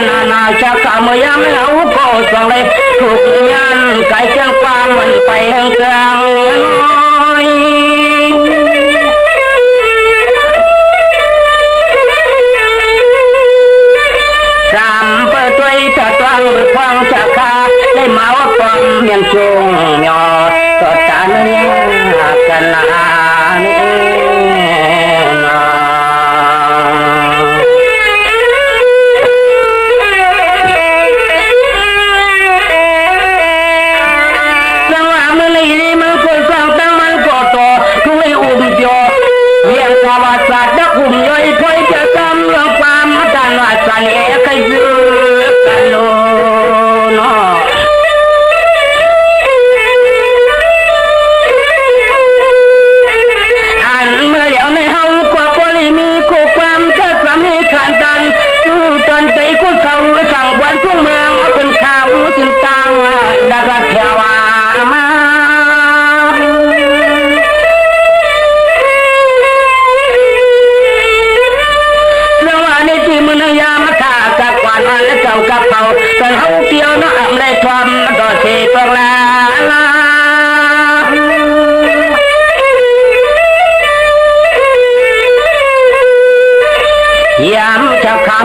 นานาชักเมื่อยามเอาก็สองเลยถูกยันไก่เจ้าความมันไปแห่งกลางสามเปิดด้วยจะตั้งหรือฟังจะคาได้มาว่าความยังจงยอต่อตาเนื้อกันลา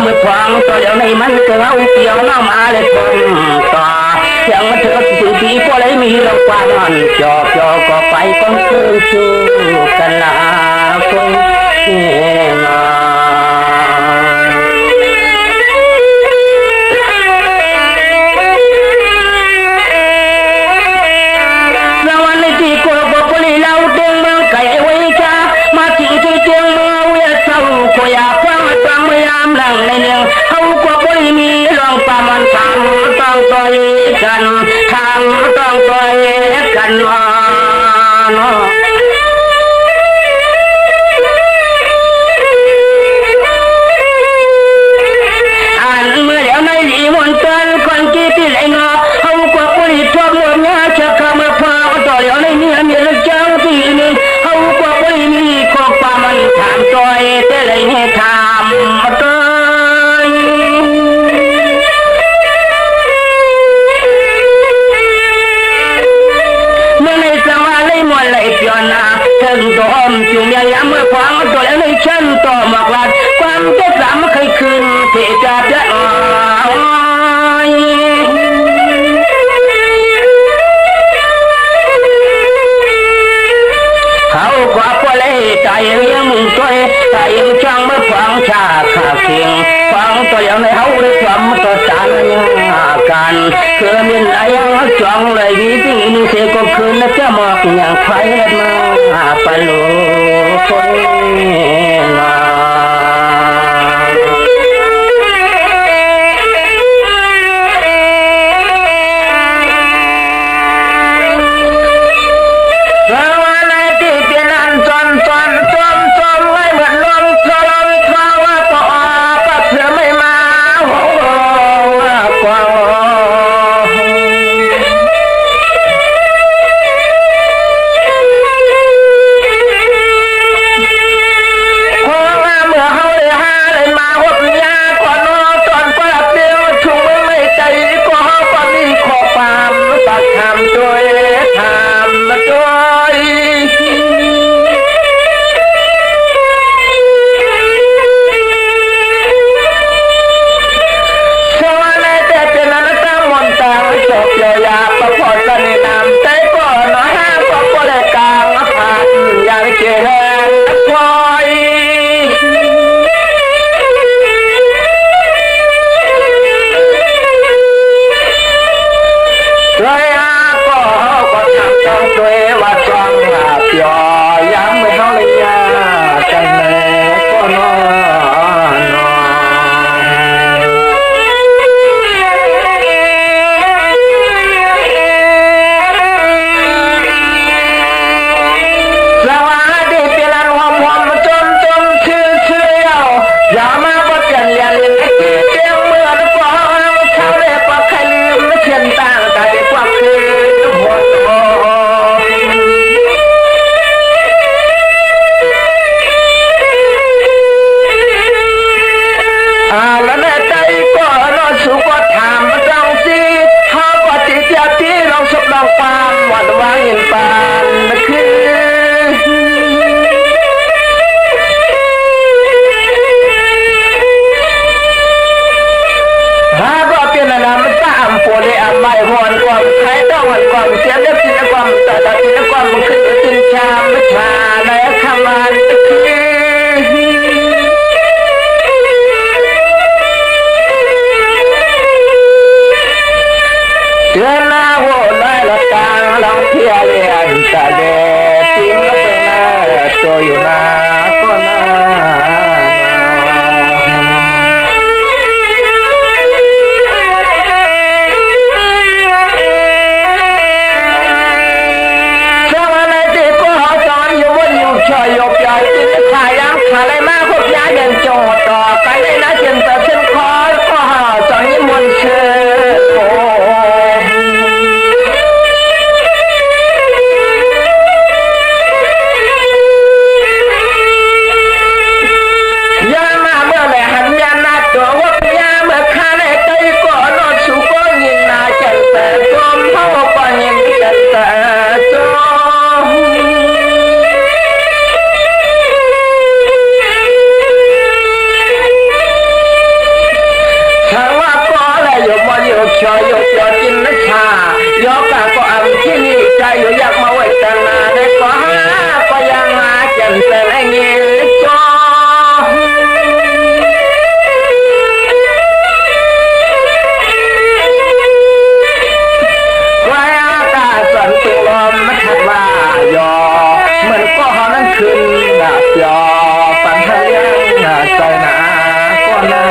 มือทองตัวเดียวในมันเกล้าเกี่ยวน้ำอาเลยคนต่อเสียงมันเถอะสิ่งที่พอเลยมีเราความมันจอบก็ไปก้องเชื่อชูกันลาคนแล้ววันนี้ที่กูบอกคนนี้เราเดินมาไกลไว้จ้ามาถึงที่เจียงมาเวียเศร้าก็อยากฟังฟังไม่ยามหลังในเรื่องเขาก็ไม่มีลองประมันทำต้องต่อยกันทำต้องต่อยกันมาอันเมื่อเดี๋ยวในดีมนตันคนกี่ปีไรเนาะเขาก็ไม่ชอบเรื่องนี้จะเข้ามาพาต่อเดี๋ยวในนี้มีเรื่องเจ้าที่นี่เขาก็ไม่มีข้อประมันทำต่อยแต่ไรให้ทำต่อยเมื่อในสมาเลยมวลเลยเปียนาถึงตัวอมจุ่มยายเมื่อฟังตัวแล้วในชั้นต่อมากลัดความเจ็บสามเคยคืนที่จะเดือดเขากว่าพอเลยใจยังมึงตัวใจยังช่างเมื่อฟังชาขาเคียงฟังตัวอย่างในเขาได้ความต่อสารกันคือมีอะไรจ้องเลยดีที่นี่เสียก็คืนแล้วจะมองอย่างใครมาปะโลคน หวัดวางเห็นปานคือหาก็เป็นอะไรมันตามปวดเลยอ่ะไม่หวนความใครต้องหวนความเสียเด็กจิตความแต่จิตความมันขึ้นจินชามไม่ชาในคำมันคือเดือนหน้าหัวน้อยละกลางลองเที่ยวเรียนแต่เด็กจริงก็เป็นหน้าตัวอยู่หน้าก็หน้าสมัยนั้นที่ก็หอจอนอยู่บนอยู่ชอยยกใหญ่ที่ขายยังขายอะไรมากพวกย้ายยันโจต่อไปเลยนะเจนแต่เส้นคอก็หอจอนยิ่งมนเชื่ชอยยกยอจินนัชายกกาก็อันที่นี่ใจอยู่อยากมาไว้กันนาได้ก็หาก็ยังหาจนแต่ละเงี้ยจอไว้อากาศสั่นตัวลมมันถัดว่ายอเหมือนก็หอนั้นขึ้นหนักยอปันทะเลหน้าใจหนาก็หน้า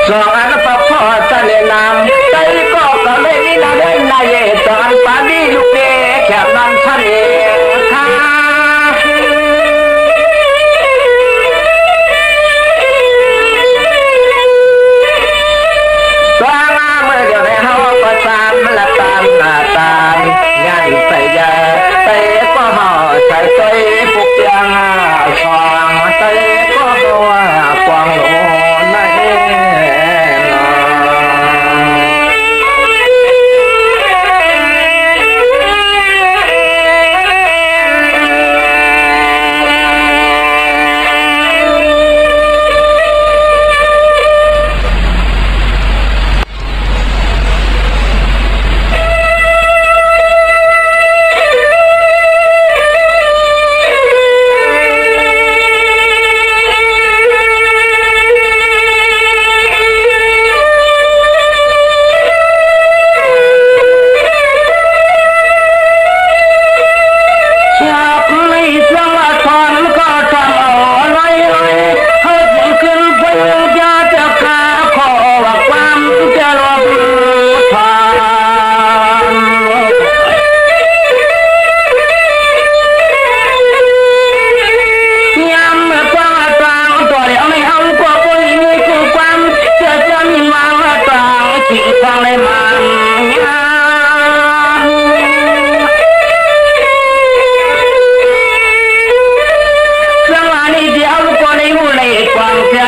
สองอันพอพ่อจะเล่นน้ำใจก็ไม่มีนาเดินนายตอนป่านนี้ลูกเด็กแค่นั้นท่านเองค่ะสองอาเมื่อเดี๋ยวในห้องก็ตามละตามหน้าตามยันใส่ยาเตะก็ห่อใส่ใจพวกยังสองเตะก็หัวกวางโลนาย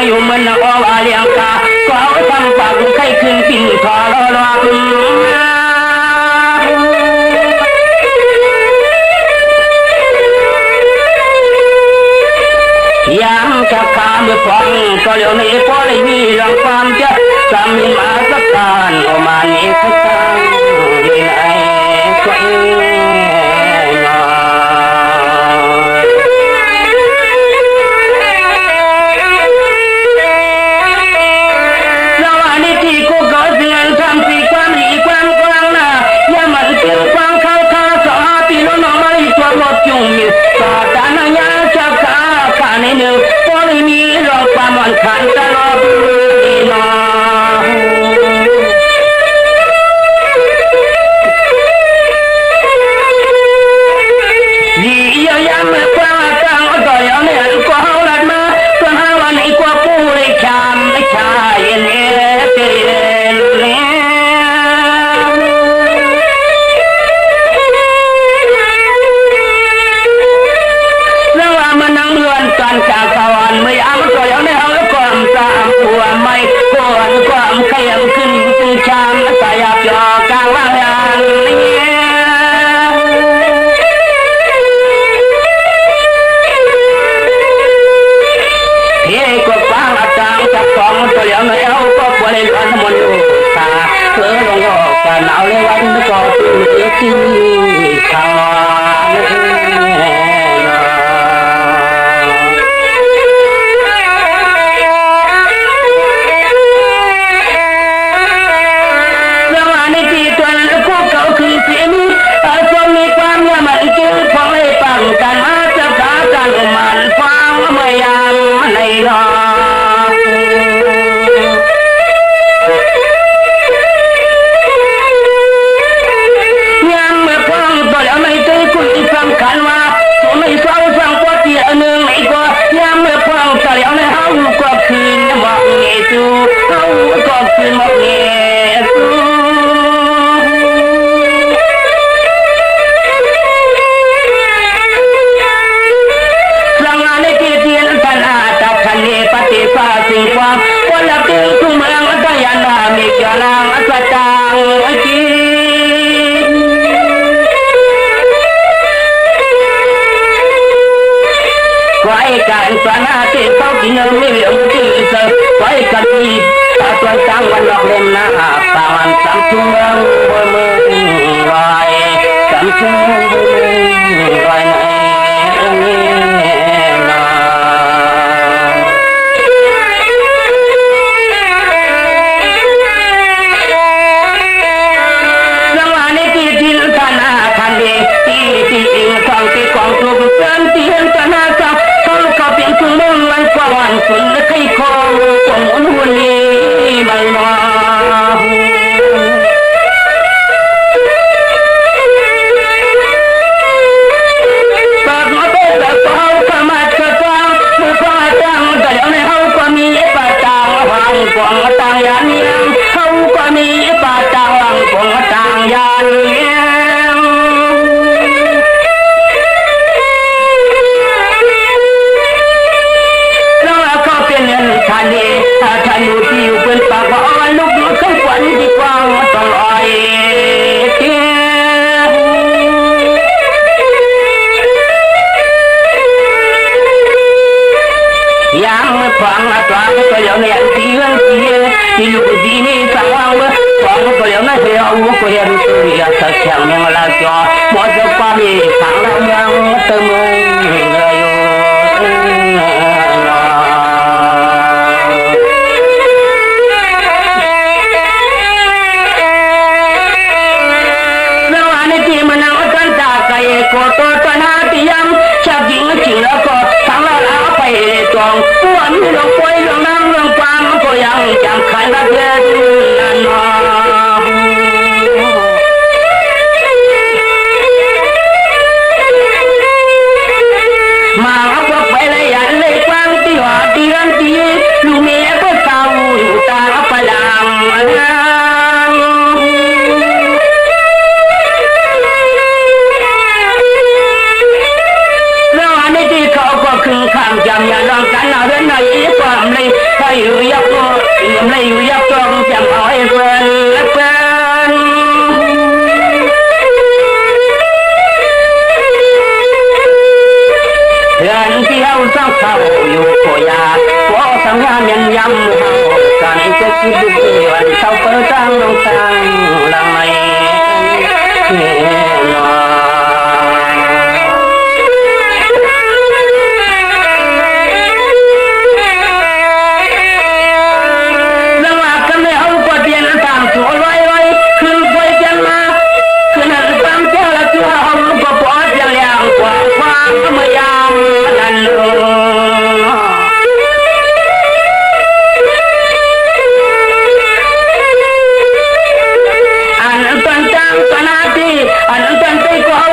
อยู่มันนักอ้ออาเลียงกาก็เอาทำปากใครขึ้นปิ่นทอรอรอยามจะข้ามไปฟังก็เดี๋ยวนี้พอได้มีเรื่องความจะจำมาสักการออกมานี้สักการนี่ไอ้ก็เองทำปีความ กันจากสวรรค์ไม่อ้ำตัวแล้วในเอาความสามหัวไม่ปวดความเขียมขึ้นซึ่งชามสายบยอกลางว่างยานเฮ้กว่าฟ้าอาจารย์จากสองตัวแล้วในเอาก็บริวารมนต์ตาเพื่อลงออกกันเอาเลยวันก็ตื่นที่ทางการสนาที่เขากินเนื้อไม่เหลืองที่เจอไว้กันที่ตาตัวตั้งวันหลอกเล่นหน้าตาวันสามชั่วโมงมือลอยสามชั่วโมงลอยคนละใครคองของวันนี้ไม่มาปากมาเป็นแบบเขาขมัดกระฟังมือฟ้าจังแต่แล้วในเขาก็มีปากต่างวางกองต่างยานเลี้ยงเขาก็มีปากต่างวางกองต่างยานเลี้ยงท่านนี้ท่านอยู่ที่อยู่เป็นปากว่าลูกอยู่ข้างขวัญดีกว่าต้องลอยเที่ยยังไม่ฟังอัตราก็เดี๋ยวเนี่ยที่เรื่องที่ลูกดีนี่สั่งว่าฟังก็เดี๋ยวนั่นเสียอู้ก็เห็นตัวอยากจะแข่งยังละจ่อหมดจะความมีสั่งแล้วยังเติมเลยโกโตตนาติยมชักยิงจริงแล้วก็ทั้งละลาไปจองวันนี้เราป่วยเรื่องน้ำเรื่องความก็ยังจำขันละเพื่อนนั่นมาเอาพวกไปเลยยันเลยกว้างที่หัวที่รันที่ลูกเมียก็เศร้าอยู่ตาปลามคือข้ามจำอย่าลองกันเอาเรื่องไหนความเลยให้อยู่ยับก็ไม่อยู่ยับก็จำเอาให้เพื่อนและเพื่อนเพื่อนที่เขาสร้างเขาอยู่ก็อยากขอสังหารยันย้ำเขาการจะคิดดูวันเขาเปิดตั้งลงตั้งละไม่อันนั้นตั้งใจก็เอา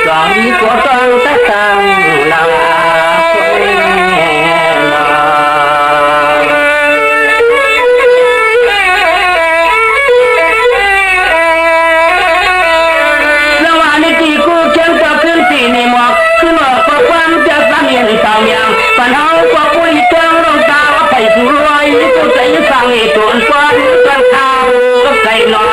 สองดีกว่าต้องตะตังนาปัญหาก็ปุยเจ้าเราตาไปสวยก็ใจสั่งตัวฟ้ากันข้าวใส่นอ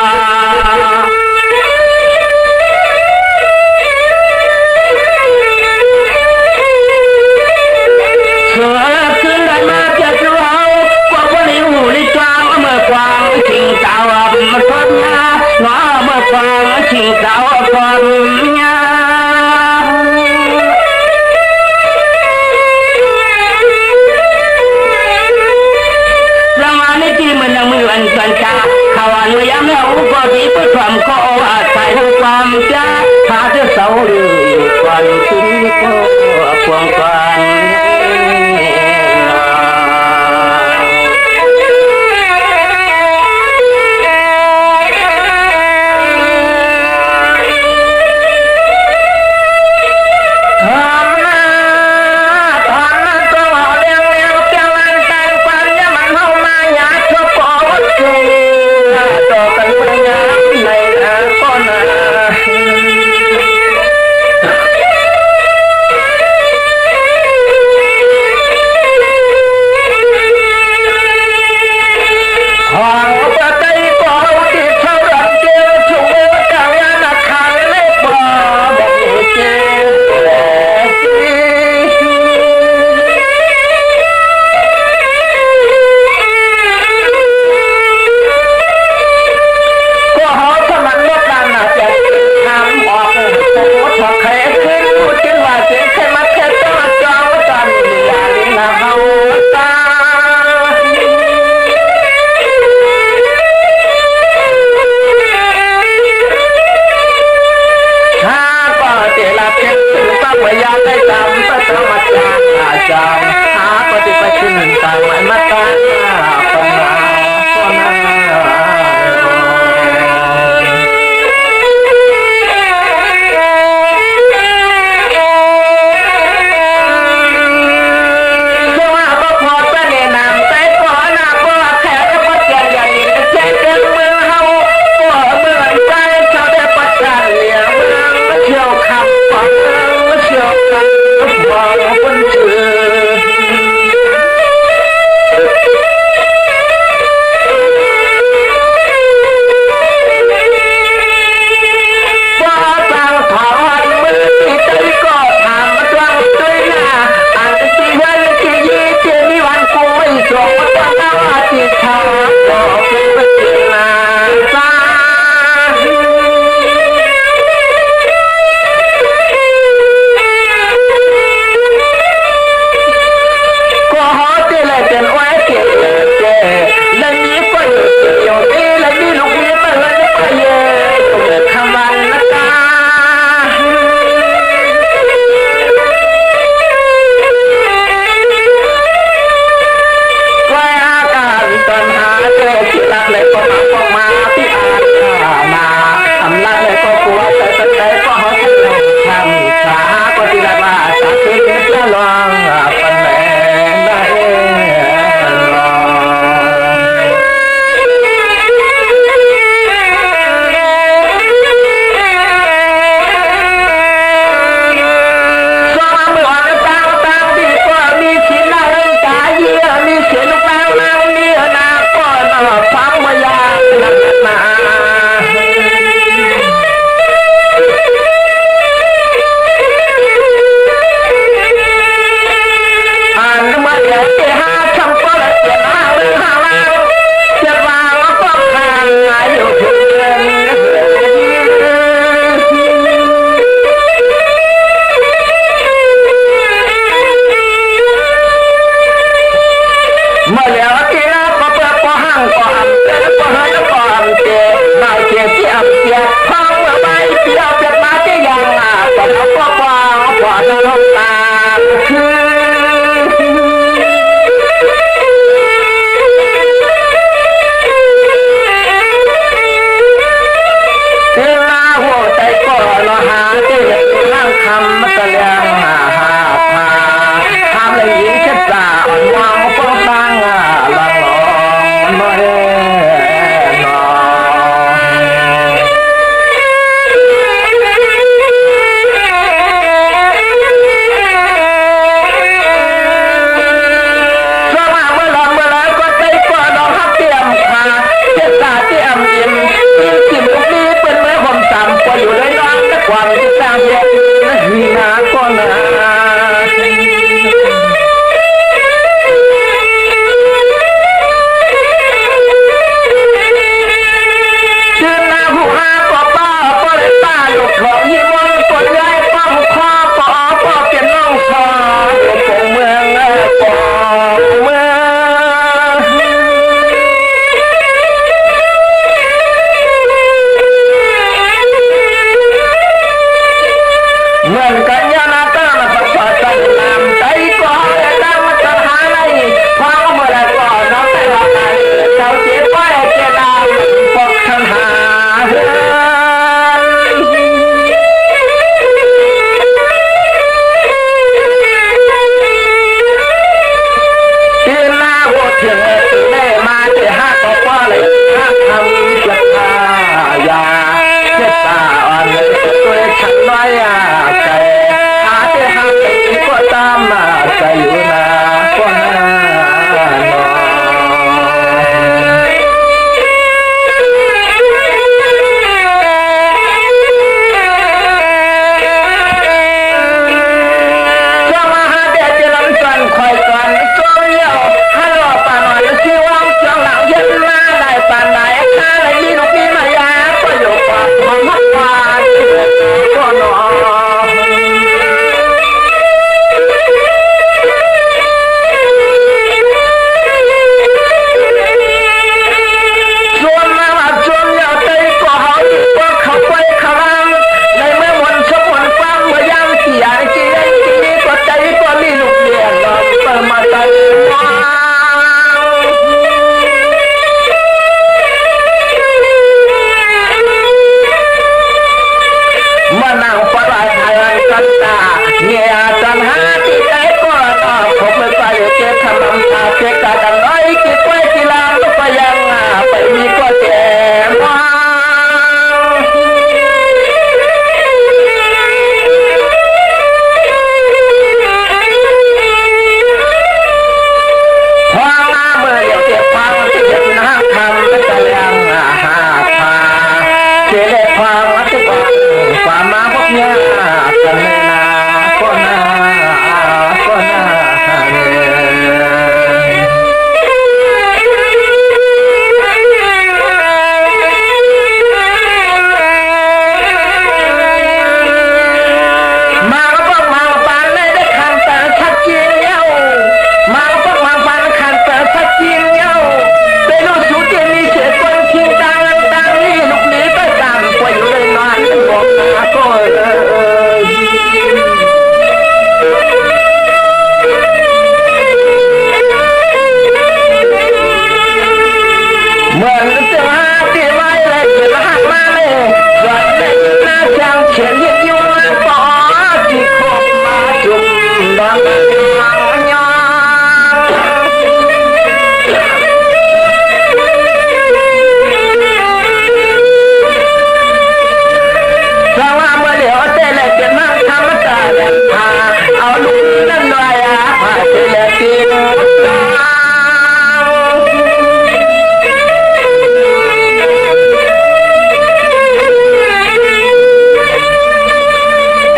ความที่ตามแยกหินาก็นาชื่อนาผู้หาปอป้าปอเลต้าหลบหลอกยิ้มมองปนย้ายป้าหุคอปอปอเป็นน้องชอปอเมืองปอเมืองเงินกันยานาตามาประกอบกันนำใจก่อและตั้งมาตรฐานในความเมื่อไรก่อนน้องแต่ละใครเจ้าเจ็บไว้เจ็บดาวปกทันหาตีหน้าหัวเถียงตีแม่มาเจ้าห้าต่อป้าเลยห้าทำจะพายาเจ็บตาอ่อนเลยตัวฉันน้อยใจหาเจ้าห้าก็ตามมาใจอยู่นาก็น่านอนจะมาหาเด็กจะลำจันคอยกันก็เลี้ยวฮัลโหลป่าหน่อยสิว่างจังหลังเย็นมาได้ป่านไหนข้าเลยมีลูกมีมายาก็อยู่ปากมันมักวานก็นอนชวนมาว่าชวนอย่าใจก็หอยก็เขาไปขลังในเมื่อวันชมวันฟังเมื่อยามเสียจริงจริงก็ใจก็มีลูกเลี้ยงเราเปิดมาใจวางมานั่งปลายทางกันตาเงียจันหาที่ใจก็ตาผมไม่ไปเจ็บทำน้ำตาเจ็บกาดันน้อยกี่ไปกี่ลามไปยังไปมีก็แก่วางความเมื่อเดี๋ยวเจ็บพังที่เจ็บหน้าทำไม่จะยังหาพาเจ็บความที่บอกความมาพบยากันนาก็นาก็นามาบอกมาปานได้คันแต่ชักเจียวมาบอกมาปานคันแต่ชักเจียวได้รู้สุดที่มีเสียคนทิ้งตังนี่ลูกนี้ก็ตามไปอยู่เลยนอนบอกมาก็เหมือนจะหาที่ไม่เลยจะหักมาเลยวันนี้น่าจังเขียนยิ่งยุ่งปอที่คบมาจุ่มดำยองสว่าเมื่อเดี๋ยวเตะเล็กจะนั่งทำตาแดงพาเอาลูกนั่นด้วยพาเตะเล็กกิน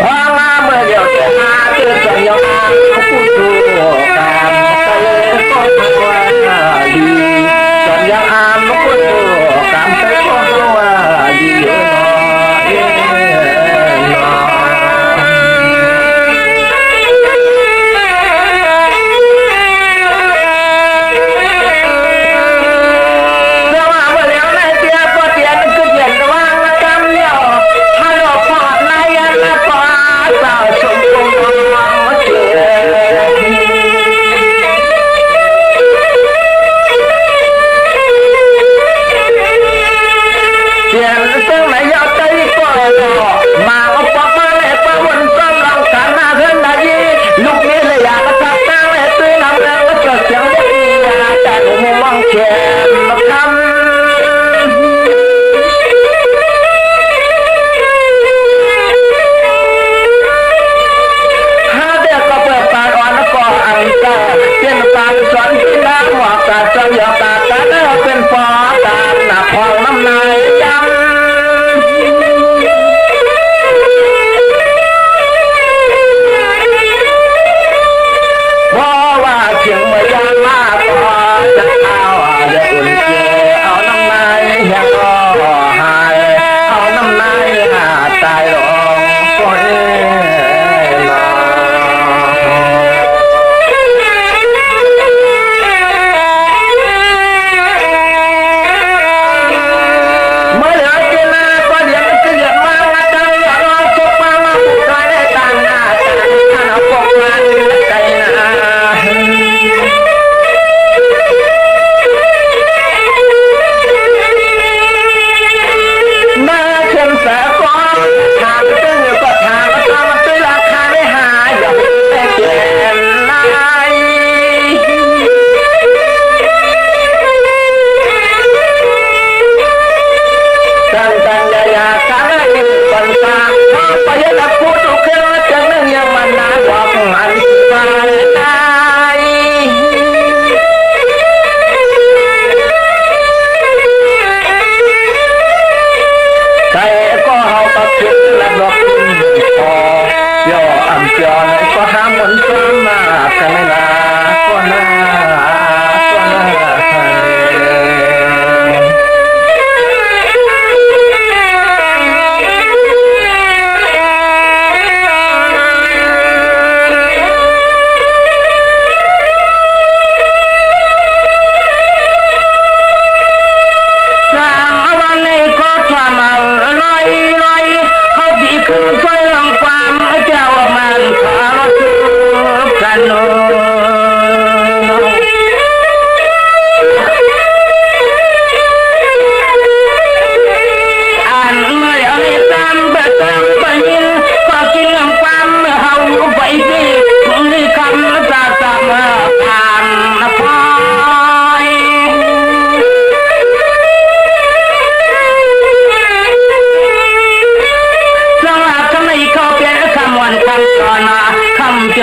ความเมื่อเดี๋ยวจะหาเจอใจยอมผู้ชูตามไปก็ทำว่าดีจนยังอ่านผู้ชูตามไปก็ว่าดีเนาะ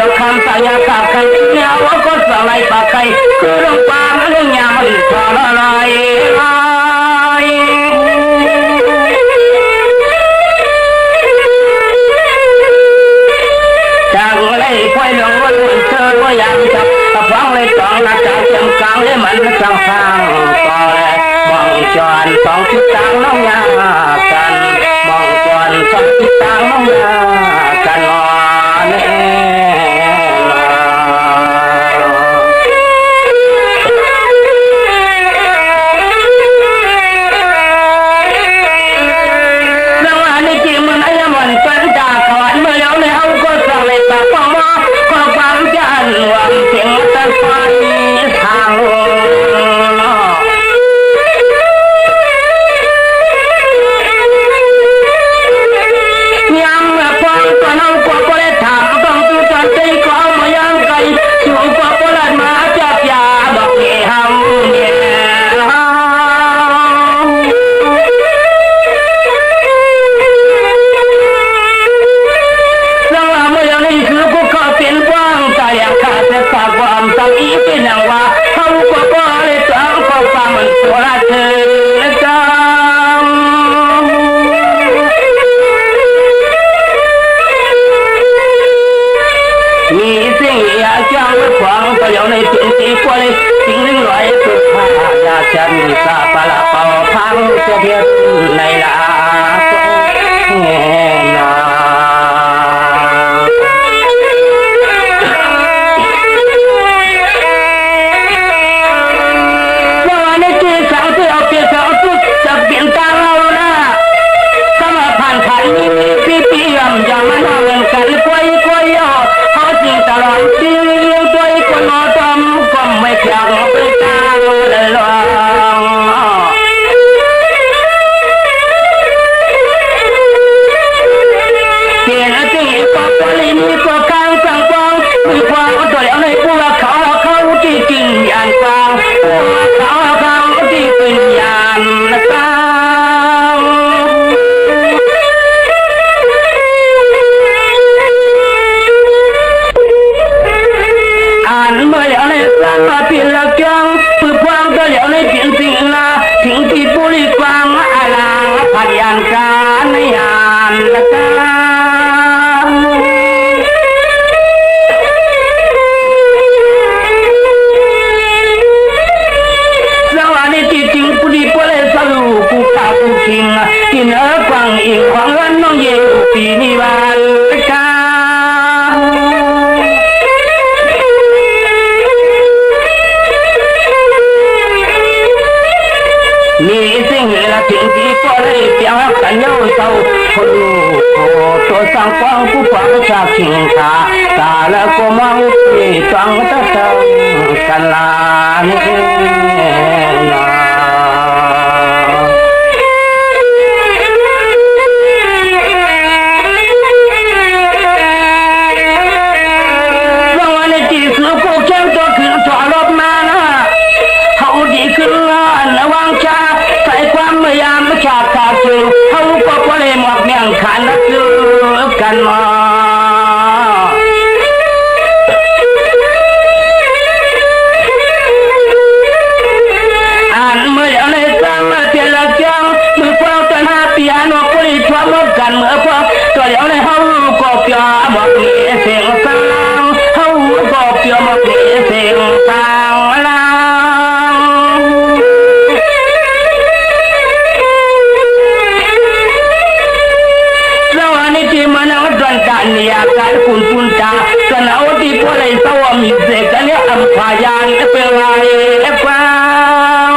ยวคำสายาขาไก่แนวก็สลายปากไก่คือลงปางเรื่องยามันทอละลายจากเลยค่อยลงว่าลุ่นเธอว่าอยากจับฟังเลยต้องนักจากเชียงกลางเลยมันสังฟังต่อเลยมองจอนสองทิศทางน้องยากันมองจอนสองทิศทางน้องยากันนอนแล้วอันนี้จริงมันไอ้มันเป็นจากขวัญเมื่อแล้วเนี่ยเขาก็สั่งเลยตาป้องมาก็ความจันหวังเสียงตะไคร้ทางลงฉันสาปละเป่าพังเสียเพียงในลาแง่นาว่าในที่สังที่เอาเปรียบเอาทุกจะเปลี่ยนตาเรานะสมาผ่านขันนี้ปีปียำยังมันเอาเงินกันกวยกวยย่อเขาจริงตลอดจริงตัวอีกคนนอตอมก็ไม่แข็งไปตาเลยหรอมีตัวกลางกลางกลางมีความตัวแล้วในพวกเขาที่จริงอย่างกลางเขาที่เป็นอย่างกลางอ่านเมื่อแล้วในกลางมาเปลี่ยนละจังปืนความตัวแล้วในเปลี่ยนสิ่งละถึงที่บุรีกวางอาลางพัดยานการในยานละกลางกินกวางอีกของวันน้องเยี่ยวปีนี้วันกามีสิ่งละสิ่งที่ก็เลยเปียกกันเย้าเศร้าคนลูกตัวสร้างกวางผู้ฟังชาชิงขาตาแล้วก็มองที่ฟังตะเติงกันลานี่เขาก็พอเลยหมดเมียงขันนักซื้อกันมาอ่านเมื่ออย่างไรจังเปลี่ยนละจังมือพวกตัวหน้าเปียโนกุลีชั่วมดกันเมื่อพวกตัวอย่างไรเขาก็เปียหมดมีเสียงสังเขาก็เปียหมดมีเสียงสังละการเนียการคุณปุนตาสนาวที่พอเลยสวามิเสกันเนี่ยอัมพายานเป็นไรฟัง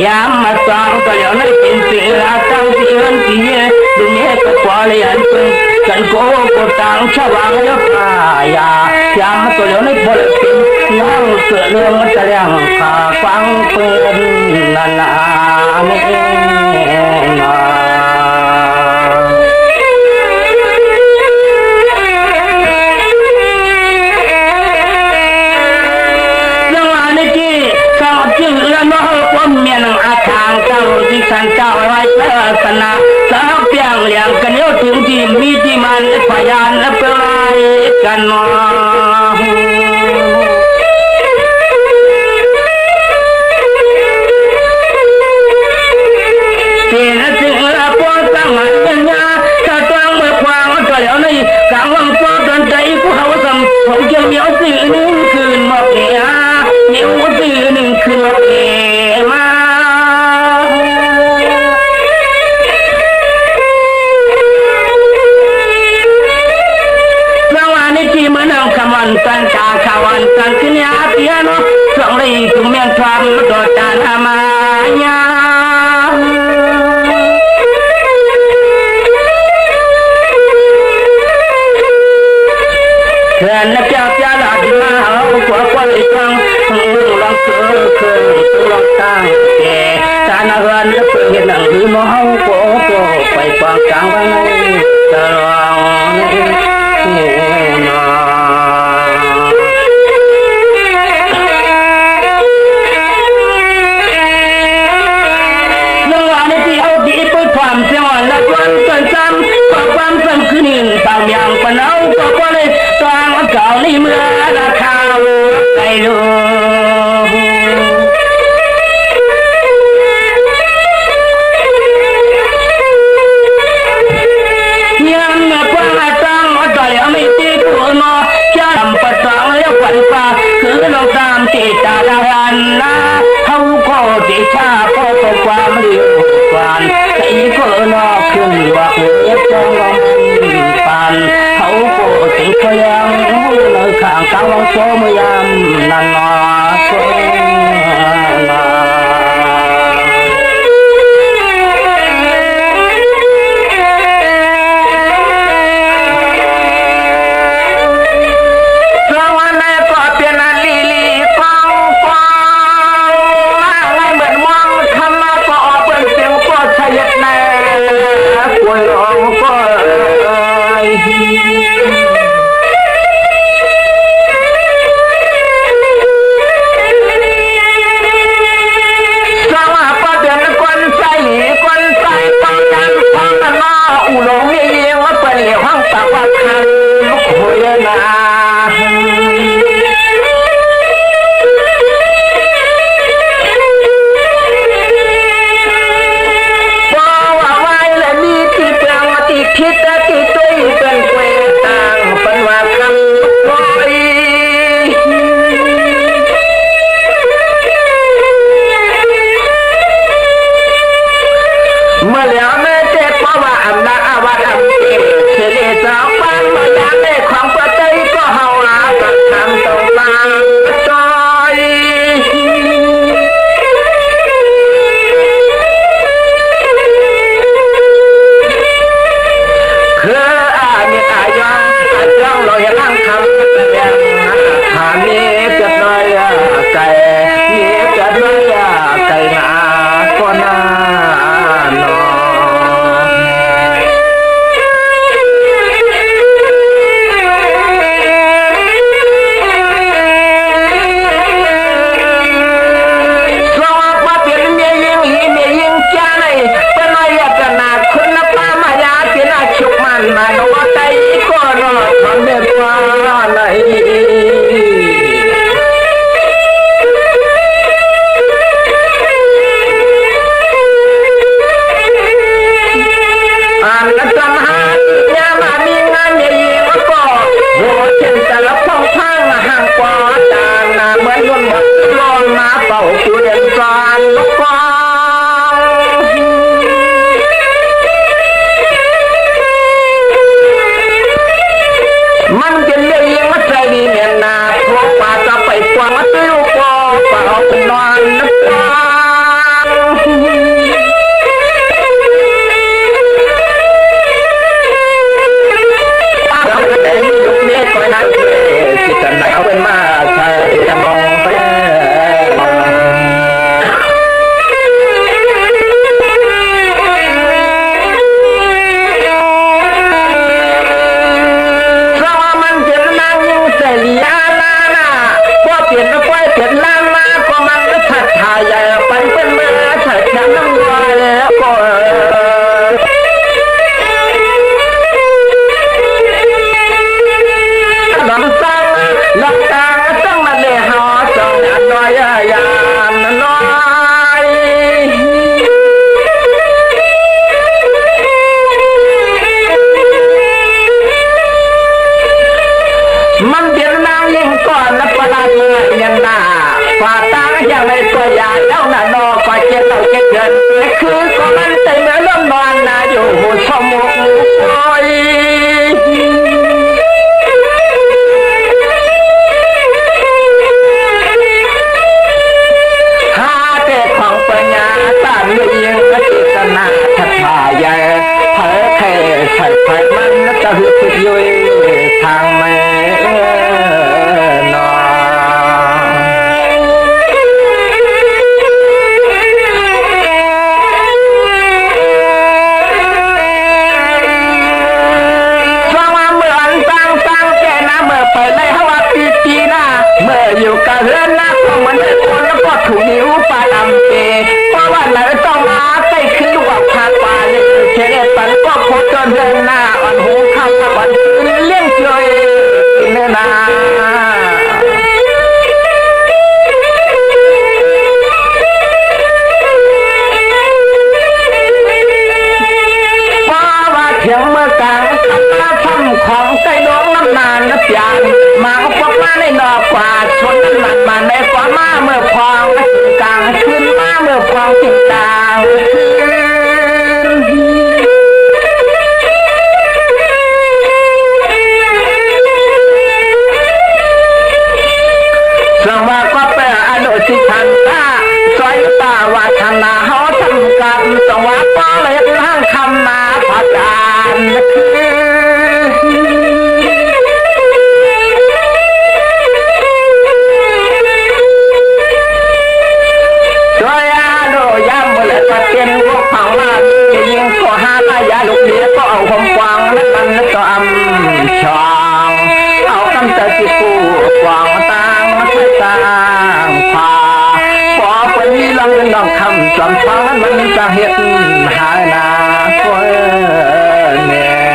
ยามมาสองก็ยังไม่เป็นสิ่งละตั้งที่เงินที่ดุนเนี้ก็พอเลยอันเป็นกันโกก็ตั้งชาวบ้านยกมาอยายามตัวยังไม่พอเลยเป็นนั่งเสือเรื่องมันจะเลี้ยงขาฟังเป็นนานาไม่นายังอันนี้ที่สาวจืดแล้วน้องความเมียนอาทางเจ้าที่ใส่ กันเจ้าไว้ศาสนาสาวเปียงเลี้ยงกันเยอะถึงที่มีที่มันพยานและเป็นไรกันเนาะเป็นสิ่งละปนตั้งมันเป็นยาถ้าต้องเมื่อควางก็แล้วในกลางวังฟ้าตอนใจกูเขาสมผมเกี่ยวเหนียวสื่อหนึ่งคืนหมดเนี่ยเหนียวสื่อหนึ่งคืนหมดเนี่ยมาที่มันเอาคำวันตันตาคำวันตันขึ้นยาเตียนสองเลยทุ่มเมียนความต่อจานามายาเพื่อนนักเจ้าเจ้าหลักมาเอาขวาขวาเลยตั้งลองเสือเคยลองตั้งแก่จานเฮือนเพื่อนหนังหรือมอเอาโกไปกวางกลางบ้านจะลองความเสียงละครจนซ้ำความซ้ำคือหนึ่งบางอย่างปนเอาก็เลยตางเก่าในเมื่อราคาไกลลูยังเมื่อกว้างตั้งต่อยไม่ตีกูนอจะทำประสองแล้วขวัญฟ้าคือลองตามติดตาละหันนะเขาก็ติดชาก็ตกความเรียวกวนใส่ก็นอกขึ้นว่าเอ็ดจองลองปันเขาก็ติดพยังเลยข้างกลางลองโซมยามนันนอ ฮ็ดหานาคนเนี่ย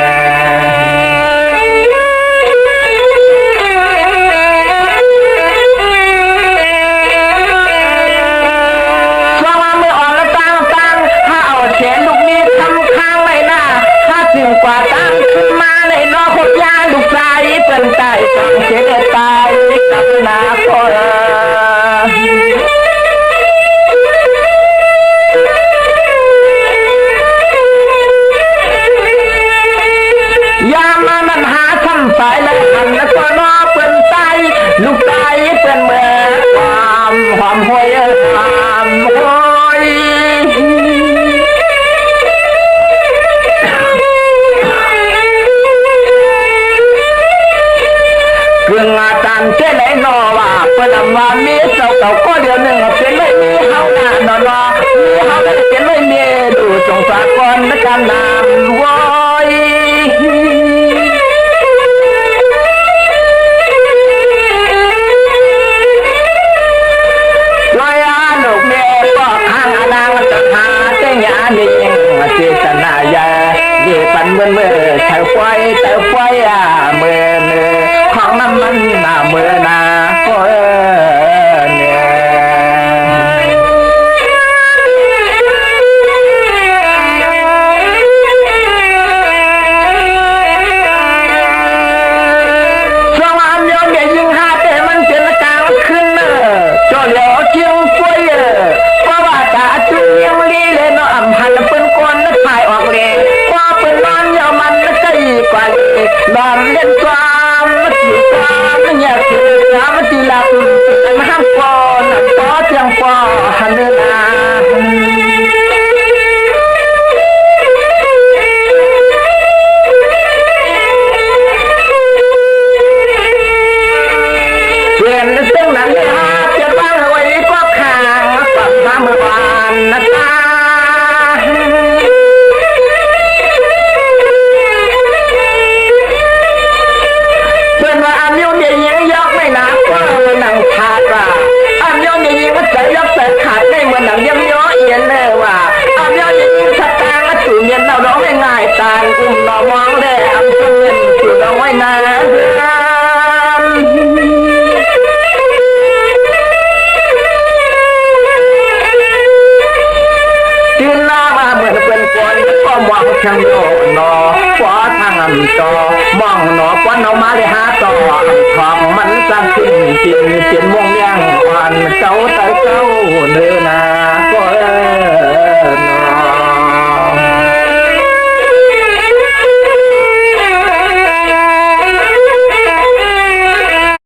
ถึงกว่าตั้งขึ้นมาในนอกคนยาลูกชายเป็นใจต้องเสียตายกับนาคนยามมันหาทำสายและหันแล้วก็นอเป็นใจลูกชายเป็นเมื่อความหอมหวยความหวยเรื่องอาจารย์เจ้าไหนนอว่าเปิดมามีเจ้าเก่าก็เดียวหนึ่งเป็นไม่มีเฮาหน้านอนอมีเฮาแล้วเป็นไม่มีดูสงสารคนในการนำว้อยลอยอาลูกเมียก็ข้างนางจะหาเจ้าหยาเนียงเจตนาใหญ่เยี่ปันเมื่อเท่าไฟเมื่อของน้ำมันหน้าเมื่อนาก็เนี่ยสว่างยอมยิงหาแต่มันเจนกลางขึ้นจอเหลียวเชียงฟวยเพราะว่าตาจุยยังลีเลยเนาะอำหันเป็นคนนักถ่ายออกเลยพอเป็นนอนยาวมันนักใจกว่านอนเล่นความอยากจะทำที่ลับมันห้ามปอนปอเตียงปอหันเดินเปลี่ยนเส้นนั้นจะบ้างไว้ก็ข้างกับทางเมื่อวานนะจ๊ะนังขาดว่าอันยองยิงว่าใจยับแต่ขาดได้เหมือนหนังย้ำย้อเอียนเลยว่าอันยองยิงสักการและจู่เย็นเราร้องง่ายๆตายอุ้มนอมองได้อันเงินจู่ร้องไว้นานจีนน้ามาเหมือนเป็นคนก็มองช่างโตนอขวาทางอันจอมองหนอควันเอามาได้หาต่อทองมันสั่งขึ้นกินเจียนม่วงย่างวันเจ้าเต้าเนื้อนาก็นอ